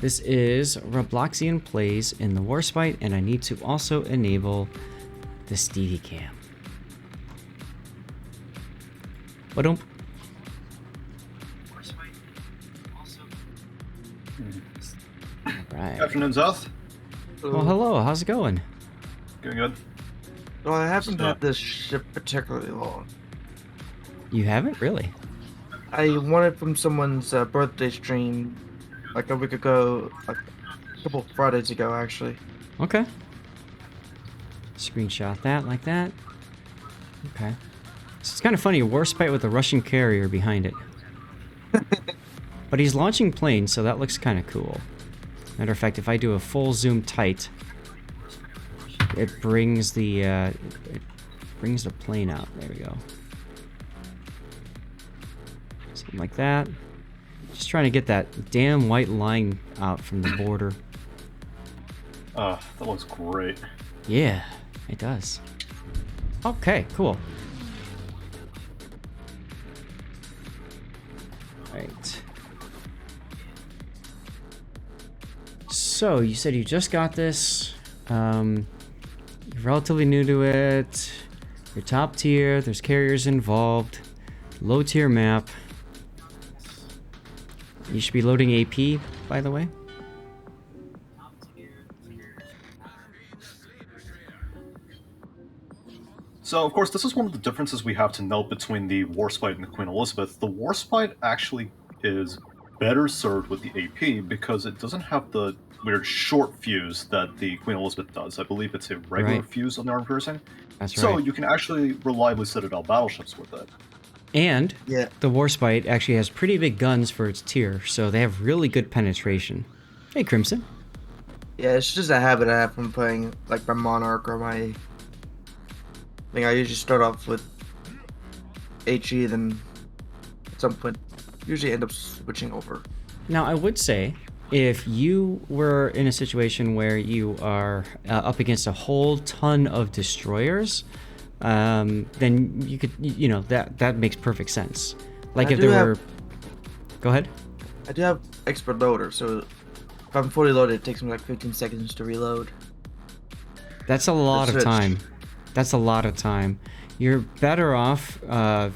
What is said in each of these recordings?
This is Robloxian Plays in the Warspite, and I need to also enable the Stevie Cam. Ba-dum. Alright. Afternoon, South. Well, hello. How's it going? Going good. Well, I haven't had this ship particularly long. You haven't? Really? I won it from someone's birthday stream like a week ago, like a couple Fridays ago, actually. Okay. Screenshot that like that. Okay. So it's kind of funny, a Warspite with a Russian carrier behind it. But he's launching planes, so that looks kind of cool. Matter of fact, if I do a full zoom tight, it brings the plane out. There we go. Something like that. Just trying to get that damn white line out from the border. That looks great. Yeah, it does. Okay, cool. Right. So, you said you just got this. You're relatively new to it. You're top tier. There's carriers involved. Low tier map. You should be loading AP, by the way. So, of course, this is one of the differences we have to note between the Warspite and the Queen Elizabeth. The Warspite actually is better served with the AP because it doesn't have the weird short fuse that the Queen Elizabeth does. I believe it's a regular fuse on the armor piercing. That's right. So you can actually reliably citadel battleships with it. And Yeah. the Warspite actually has pretty big guns for its tier, so they have really good penetration. Hey, Crimson. Yeah, it's just a habit I have from playing like my Monarch or my. I think I usually start off with HE, then at some point usually end up switching over. Now, I would say, if you were in a situation where you are up against a whole ton of destroyers, then you could, you know, that makes perfect sense. Like if there were... Go ahead. I do have expert loader, so if I'm fully loaded, it takes me like 15 seconds to reload. That's a lot of time. That's a lot of time. You're better off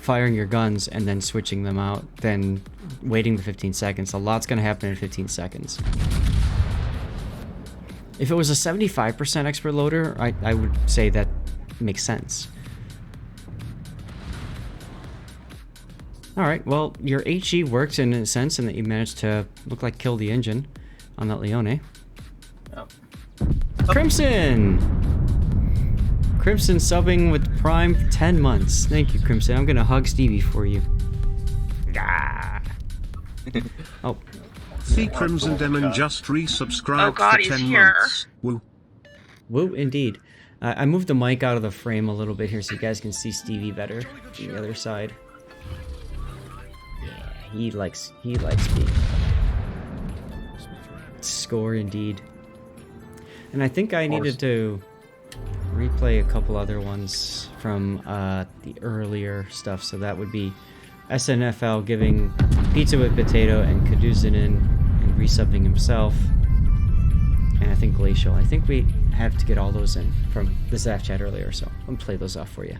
firing your guns and then switching them out than waiting the 15 seconds. A lot's going to happen in 15 seconds. If it was a 75% expert loader, I would say that makes sense. Alright, well, your HE worked in a sense in that you managed to look like kill the engine on that Leone. Yep. Crimson! Crimson subbing with Prime for 10 months. Thank you, Crimson. I'm gonna hug Stevie for you. Ah. Oh. The Crimson Demon just resubscribed for 10 months. Woo. Woo, indeed. I moved the mic out of the frame a little bit here so you guys can see Stevie better from the other side. Yeah, he likes me. Score indeed. And I think I needed to replay a couple other ones from the earlier stuff. So that would be SNFL giving pizza with potato and Kaduzinin and resubbing himself. And I think Glacial. I think we have to get all those in from the Zaf chat earlier, so I'll play those off for you.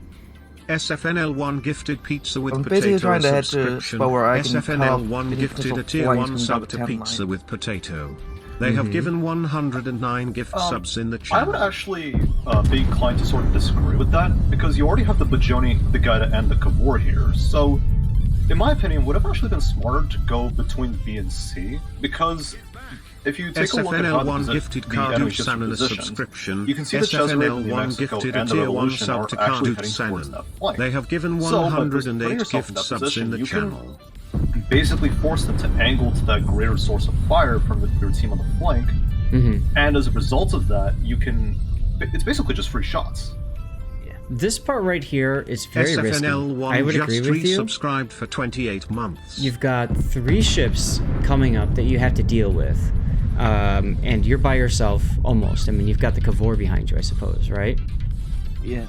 SFNL1 gifted pizza with I'm basically potato trying to head to subscription. where I can SFNL1 gifted a tier 1 sub to pizza line. with potato. They have given 109 gift subs in the I channel. would actually be inclined to sort of disagree with that, because you already have the Bajoni, the Gaida, and the Kavor here, so in my opinion, it would have actually been smarter to go between B and C, because if you take a look at how SFNL1 gifted the enemy Cardiff ships San are a positioned, subscription. you can see that Cesare, the New SFNL1 Mexico, gifted a and the tier 1 Revolution sub are to actually Cardiff heading towards San. that flank. They have given So, by putting 108 yourself gift that subs position, in the you channel. can basically force them to angle to that greater source of fire from your team on the flank, and as a result of that, you can... It's basically just free shots. This part right here is very risky. SFNL1 I would just agree with you. resubscribed for 28 months. You've got 3 ships coming up that you have to deal with. And you're by yourself almost. I mean, you've got the Kavor behind you, I suppose, right? Yeah.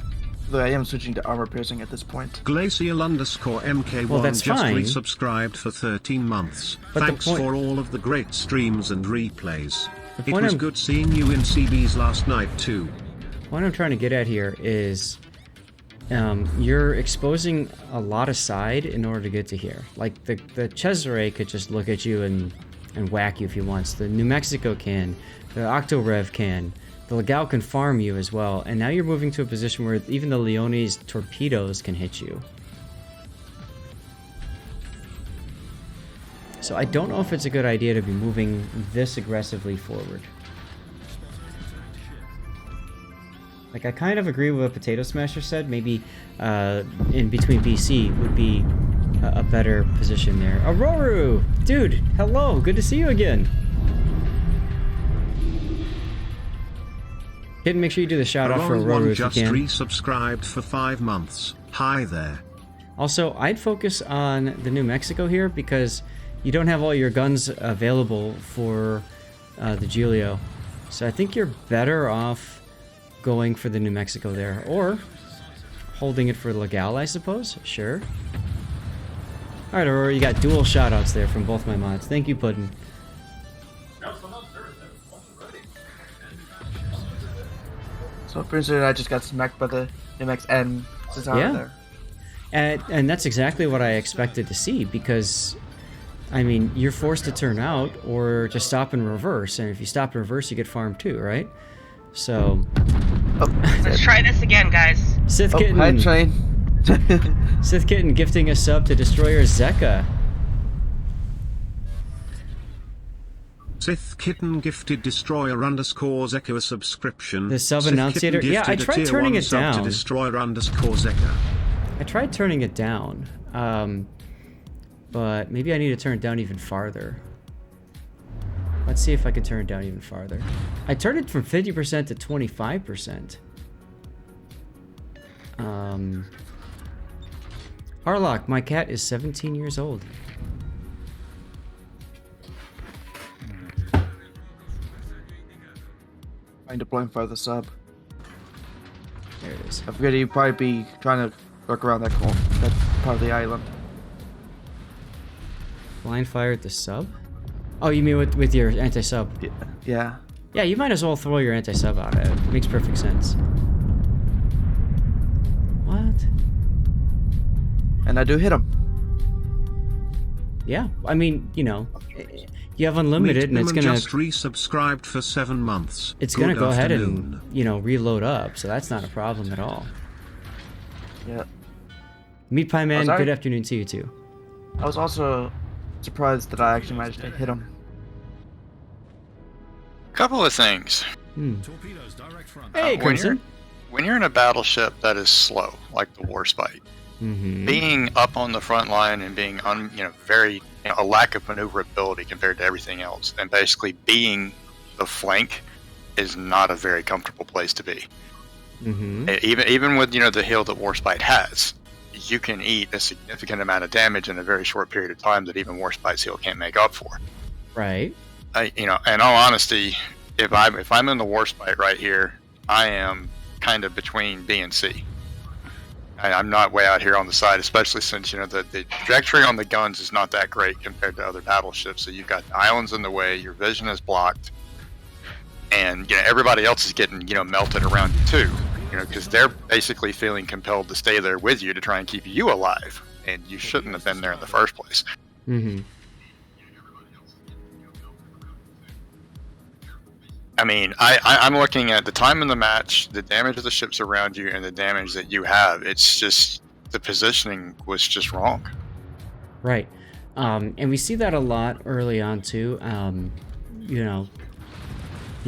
Though I am switching to armor piercing at this point. Glacial_MK1 Well, that's just fine. resubscribed for 13 months. But the Thanks point- for all of the great streams and replays. The It point was I'm- good seeing you in CBs last night too. What I'm trying to get at here is you're exposing a lot of side in order to get to here. Like the Cesare could just look at you and whack you if he wants. The New Mexico can. The Octorev can. The Legal can farm you as well. And now you're moving to a position where even the Leone's torpedoes can hit you. So I don't know if it's a good idea to be moving this aggressively forward. Like, I kind of agree with what Potato Smasher said. Maybe in between BC would be a better position there. Auroru! Dude, hello! Good to see you again! Kitten, make sure you do the shout out for Auroru if you just can. resubscribed for 5 months. Hi there. Also, I'd focus on the New Mexico here because you don't have all your guns available for the Giulio. So I think you're better off going for the New Mexico there, or holding it for Legal, I suppose. Sure. Alright, Aurora, you got dual shoutouts there from both my mods. Thank you, Puddin'. So pretty soon I just got smacked by the MXN since I Yeah. was there. And that's exactly what I expected to see, because, I mean, you're forced to turn out or just stop and reverse, and if you stop and reverse, you get farmed too, right? So, Oh, Let's try this again, guys. Sith oh Kitten, hi train. Sith Kitten gifting a sub to Destroyer Zeka. Sith Kitten gifted Destroyer_Zeka a subscription. The sub Sith annunciator? Kitten Yeah, I gifted a tried tier turning 1 it sub down. To Destroyer_Zeka. I tried turning it down, but maybe I need to turn it down even farther. Let's see if I can turn it down even farther. I turned it from 50% to 25%. Harlock, my cat is 17 years old. Trying to blind fire the sub. There it is. I figured you'd probably be trying to work around that part of the island. Blind fire at the sub? Oh, you mean with your anti-sub? Yeah. Yeah, you might as well throw your anti-sub out at it. It makes perfect sense. What? And I do hit him. Yeah, I mean, you know, you have unlimited, and it's gonna just resubscribed for 7 months. it's Good gonna go ahead afternoon. and, you know, reload up, so that's not a problem at all. Yeah. Meat Pie Man, sorry? good afternoon to you too. I was also surprised that I actually managed to hit him. Couple of things. Hey, when Crimson. When you're in a battleship that is slow, like the Warspite, being up on the front line and being very a lack of maneuverability compared to everything else, and basically being the flank is not a very comfortable place to be. Even with the hill that Warspite has, you can eat a significant amount of damage in a very short period of time that even Warspite's hill can't make up for. Right. In all honesty, if I'm in the Warspite right here, I am kind of between B and C. I'm not way out here on the side, especially since the trajectory on the guns is not that great compared to other battleships. So you've got islands in the way, your vision is blocked, and everybody else is getting melted around you too. Because they're basically feeling compelled to stay there with you to try and keep you alive, and you shouldn't have been there in the first place. I mean, I'm looking at the time in the match, the damage of the ships around you, and the damage that you have. It's just the positioning was just wrong. Right. And we see that a lot early on too. You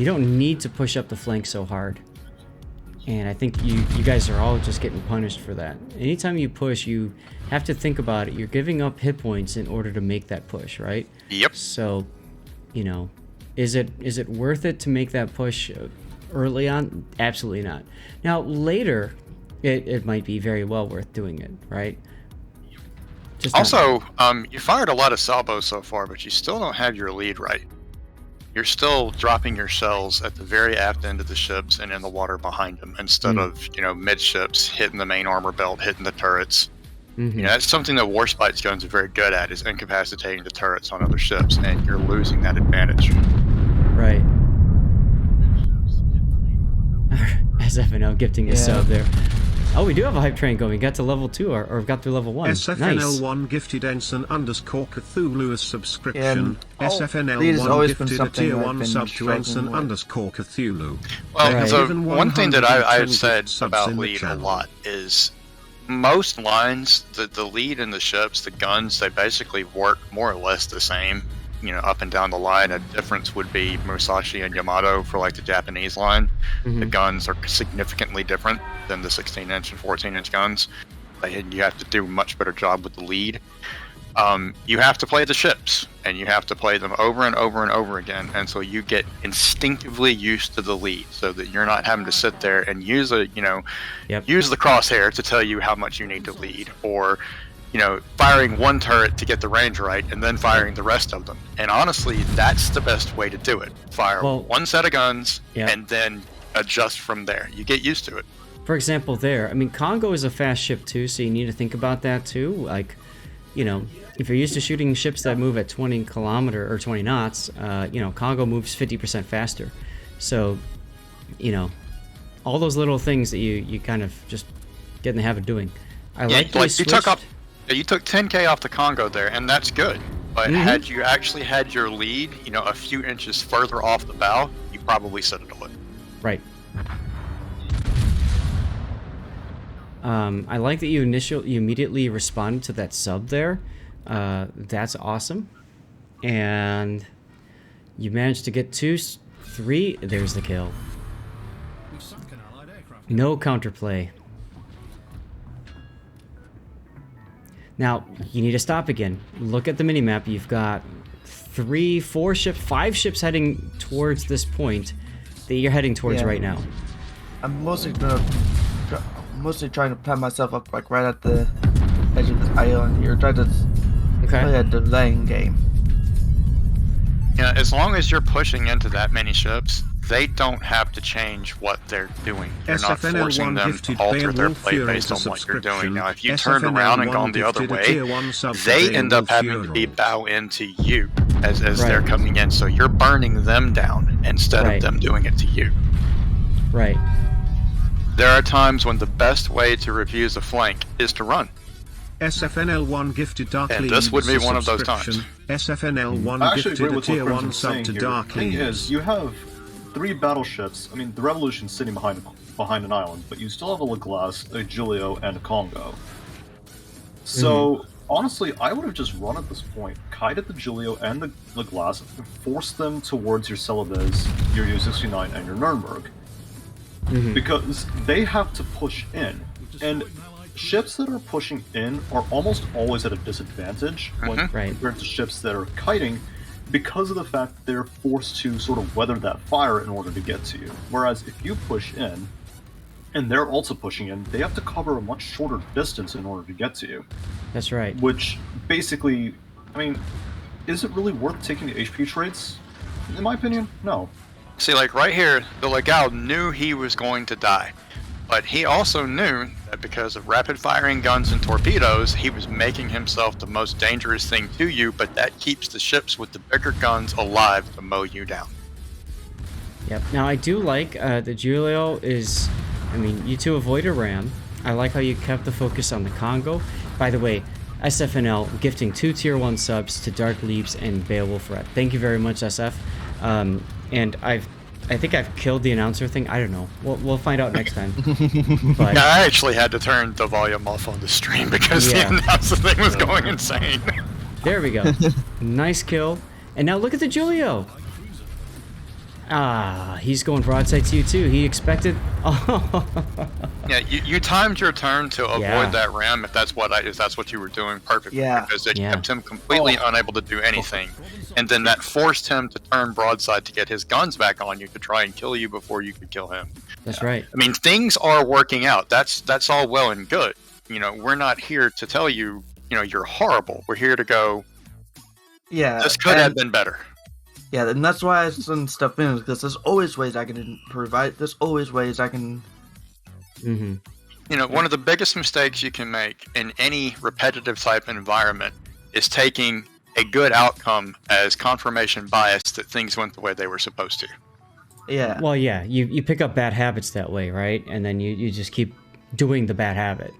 don't need to push up the flank so hard. And I think you guys are all just getting punished for that. Anytime you push, you have to think about it. You're giving up hit points in order to make that push, right? Yep. So, is it worth it to make that push early on? Absolutely not. Now, later, it might be very well worth doing it, right? Just also, you fired a lot of salvos so far, but you still don't have your lead right. you're still dropping your shells at the very aft end of the ships and in the water behind them, instead of, you know, midships, hitting the main armor belt, hitting the turrets. You know, that's something that Warspite's guns are very good at, is incapacitating the turrets on other ships, and you're losing that advantage. Right. SFNL gifting a sub there. Oh, we do have a hype train going. We got to level 2, or got through level 1. SFNL1 Nice. gifted Ensign _ Cthulhu a subscription. Lead has SFNL1 always been gifted a something tier I've 1 been sub to struggling Ensign with. _ Cthulhu. Well, Right. so Even one thing that I've 120 said subs about in the lead a channel. lot is most lines, the lead in the ships, the guns, they basically work more or less the same, you know, up and down the line. A difference would be Musashi and Yamato for like the Japanese line. The guns are significantly different than the 16-inch and 14-inch guns. You have to do a much better job with the lead. You have to play the ships, and you have to play them over and over and over again until you get instinctively used to the lead, so that you're not having to sit there and use use the crosshair to tell you how much you need to lead, or, you know, firing one turret to get the range right and then firing the rest of them. And honestly, that's the best way to do it. Fire one set of guns and then adjust from there. You get used to it. For example, there, I mean, Congo is a fast ship too, so you need to think about that too. Like, you know, if you're used to shooting ships that move at 20 kilometer or 20 knots, you know, Congo moves 50% faster. So, you know, all those little things that you kind of just get in the habit of doing. I like you took 10K off the Congo there, and that's good. But had you actually had your lead, you know, a few inches further off the bow, you probably citadel it. Right. I like that you immediately responded to that sub there. That's awesome. And you managed to get 2, 3. There's the kill. No counterplay. Now, you need to stop again. Look at the minimap. You've got 3, 4 ships, 5 ships heading towards this point that you're heading towards right now. I'm mostly trying to plan myself up like right at the edge of this island here. Try to play a delaying game. Yeah, as long as you're pushing into that many ships, they don't have to change what they're doing. You're not forcing them to alter their play based on what you're doing. Now, if you turned around and gone the other way, they end up having to be bow into you as they're coming in. So you're burning them down instead of them doing it to you. Right. There are times when the best way to refuse a flank is to run. SFNL1 gifted Dark And this would be one of those times. SFNL1 gifted a tier 1 sub to Dark The thing is, you have 3 battleships. I mean, the Revolution's sitting behind an island, but you still have a Leglace, a Giulio, and a Congo. So, honestly, I would have just run at this point, kited the Giulio and the Leglace, and forced them towards your Celebes, your U-69, and your Nuremberg. Because they have to push in. And ships that are pushing in are almost always at a disadvantage when compared to ships that are kiting, because of the fact that they're forced to sort of weather that fire in order to get to you. Whereas if you push in, and they're also pushing in, they have to cover a much shorter distance in order to get to you. That's right. Which, basically, I mean, is it really worth taking the HP trades? In my opinion, no. See, like right here, the Legal knew he was going to die. But he also knew that because of rapid firing guns and torpedoes, he was making himself the most dangerous thing to you, but that keeps the ships with the bigger guns alive to mow you down. Yep. Now, I do like that Giulio is... I mean, you two avoid a ram. I like how you kept the focus on the Congo. By the way, SFNL gifting 2 tier 1 subs to Dark Leaves and Beowulf Red. Thank you very much, SF. And I think I've killed the announcer thing. I don't know. We'll find out next time. But yeah, I actually had to turn the volume off on the stream because the announcer thing was going insane. There we go. Nice kill. And now look at the Giulio. Ah, he's going broadside to you too. He expected. Yeah, you timed your turn to avoid that ram if that's what you were doing perfectly. Yeah. Because it kept him completely unable to do anything, and then that forced him to turn broadside to get his guns back on you to try and kill you before you could kill him. That's right. I mean, things are working out. That's all well and good. You know, we're not here to tell you, you know, you're horrible. We're here to go. Yeah. This could have been better. Yeah, and that's why I send stuff in, because there's always ways I can improve. There's always ways I can. Mm-hmm. You know, one of the biggest mistakes you can make in any repetitive type environment is taking a good outcome as confirmation bias that things went the way they were supposed to. Yeah. Well, yeah, you pick up bad habits that way, right? And then you just keep doing the bad habit.